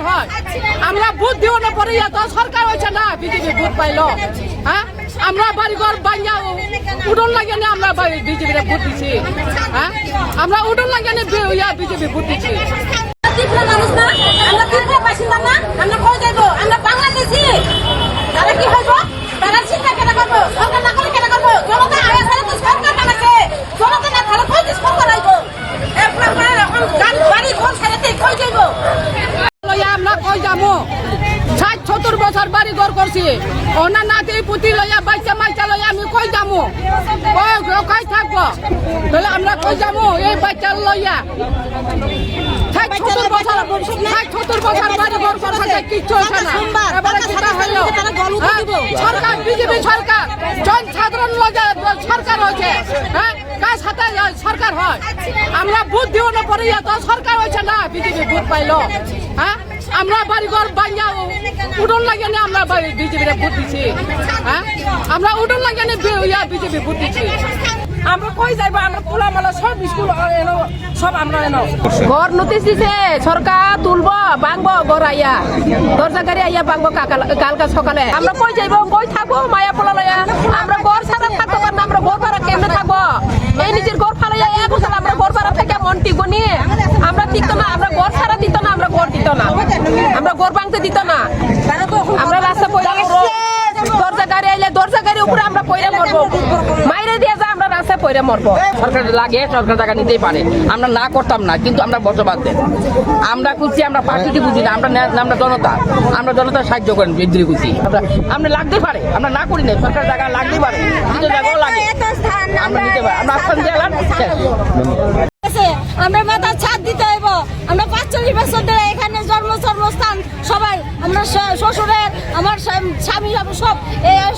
সরকার হয় আমরা ভোট দিব না পরে তো সরকার হয়েছে না বিজেপি ভোট পাইলো হ্যাঁ আমরা বাড়িঘর বাঙ্গা উঠন লাগে না আমরা বিজেপি ভোট দিছি হ্যাঁ আমরা উঠন লাগে না বিজেপি ভোট দিছি আমরা কই যাবো 60-70 বছর বাড়ি ঘর করছি ওনার নাতি পুতি লইয়া বাচ্চা মাইচা লইয়া আমি কই যাবো কই থাকবো তাহলে আমরা কই যাবো এই বাচ্চা লইয়া 60-70 বছর বাড়ি ঘর করছে কিচ্ছু হচ্ছে না এবারে যেটা হলো সরকার বিজেপি সরকার জনসাধারণ সরকার হয়েছে হ্যাঁ কার সাথে সরকার হয় আমরা ভোট দিব না পরে তো সরকার হয়েছে না বিজেপি ভোট পাইলো হ্যাঁ আমরা বাড়িঘর বাঙ্গা উঠন লাগে না আমরা বিজেপি ভোট দিছি হ্যাঁ আমরা উঠন লাগে না বিজেপি ভোট দিছি আমরা কই যাইবো আমরা পোলা মালা সব স্কুল এনো সব আমরা এনো ঘর নোটিশ দিছে সরকার তুলবো ভাঙবো ঘর আইয়া দরজা গাড়ি আইয়া ভাঙবো কালকা সকালে আমরা কই যাইবো কই থাকবো মায়া পোলা লইয়া আমরা ঘর ছাড়া থাকতে পারবো না আমরা ঘর ভাড়া কেমনে থাকবো এই নিজের ঘর ফালাইয়া এক বছর আমরা ঘর ভাড়া থেকে মন টিকবো নিয়ে আমরা টিকতো না আমরা ঘর ছাড়া দিত না আমরা ঘর দিত না আমরা ঘর ভাঙতে দিত না আমরা রাস্তা পয়লা দরজা গাড়ি আইলে দরজা গাড়ির উপরে আমরা পয়লা মরবো মাইরে দিয়ে যা আমরা রাস্তায় পয়লা মরবো সরকার লাগে সরকার টাকা নিতেই পারে আমরা না করতাম না কিন্তু আমরা বসবাদ দেন আমরা খুঁজছি আমরা পার্টিটি বুঝি না আমরা জনতা সাহায্য করেন বিদ্রোহী খুঁজছি আমরা লাগতে পারে আমরা না করি না সরকার টাকা লাগতে পারে কিন্তু জায়গাও লাগে আমরা নিতে পারি আমরা আস্থান দিলাম আমরা মাথার ছাদ দিতে হইব আমরা 45 বছর ধরে এখানে জন্মস্থান সবাই আমরা শ্বশুরের আমার স্বামী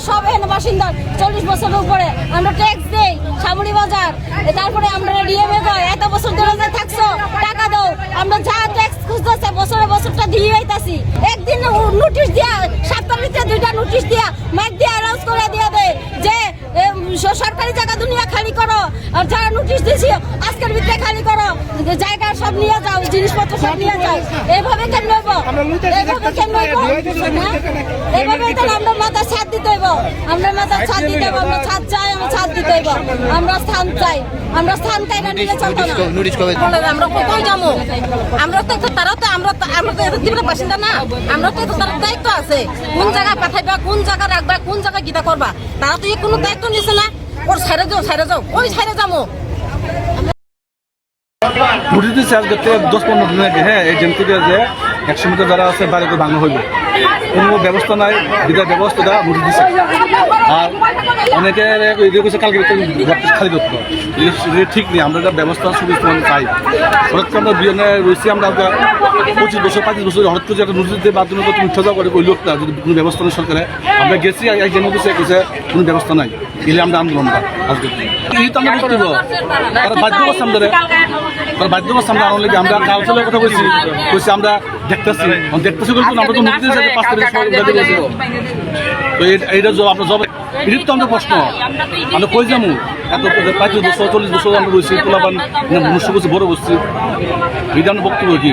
সব এখানে বাসিন্দা 40 বছরের উপরে আমরা ট্যাক্স দেই সামুড়ি বাজার তারপরে আমরা ডিএমএ কই এত বছর ধরে যে থাকছো টাকা দাও আমরা যা ট্যাক্স খুঁজতেছে বছরটা দিয়ে আইতাছি একদিন নোটিশ দিয়া 7 তারিখে 2টা নোটিশ দিয়া মাইক দিয়া অ্যানাউন্স করে দিয়া দেয় যে সরকারি জায়গা দুনিয়া খালি করো আর যারা নোটিশ দিছি আজকের ভিতরে খালি করো জায়গা সব নিয়ে যাও জিনিসপত্র সব নিয়ে যাও এইভাবে কেন নেব এইভাবে তাহলে আমরা মাথা ছাদ দিতে হইব আমরা মাথা ছাদ দিতে হইব আমরা ছাদ চাই আমরা ছাদ দিতে হইব আমরা স্থান চাই না নিলে চলতো না আমরা কই যাবো আমরা তো তারাও তো আমরা তো এদের বাসিন্দা না আমরা তো তার দায়িত্ব আছে কোন জায়গা পাঠাইবা কোন জায়গা রাখবা কোন জায়গা গীতা করবা তারা তো কোনো দায়িত্ব নিছে না ওর ছেড়ে যাও ওই ছেড়ে যাবো নোটিশ দিচ্ছে আজকে 10-15 দিন আগে হ্যাঁ এই জেনটিকে যে 100 মিটার যারা আছে বাড়ি করে ভাঙা হইবে কোনো ব্যবস্থা নাই বিধায় ব্যবস্থাটা নোটিশ দিচ্ছে আর অনেকে কালকে খালি করতো ঠিক নেই আমরা ব্যবস্থা সুবিধা চাই হঠাৎ করে আমরা বিয়ে রয়েছি আমরা 25 বছর 25 বছর হঠাৎ করে একটা নোটিশ দিয়ে মাধ্যমে তুমি উঠা করে ওই লোকটা যদি কোনো ব্যবস্থা নেই সরকারে আমরা গেছি একজন নোটিশে গেছে কোনো ব্যবস্থা নাই এলে আমরা আন্দোলনটা আজকে এই তো আমরা বুঝতে পারবো তারা বাধ্য করছে আমাদের আমরা আনলে আমরা কাউন্সিলের কথা বলছি আমরা দেখতেছি কিন্তু আমরা তো নোটিশ দিয়েছি 5 তারিখ তো এইটা আমরা জব এটাই তো আমাদের প্রশ্ন আমরা কই যাবো এত 35 বছর 40 বছর আমরা বলছি পোলাপান বড় বসছি এটা আমরা বক্তব্য কি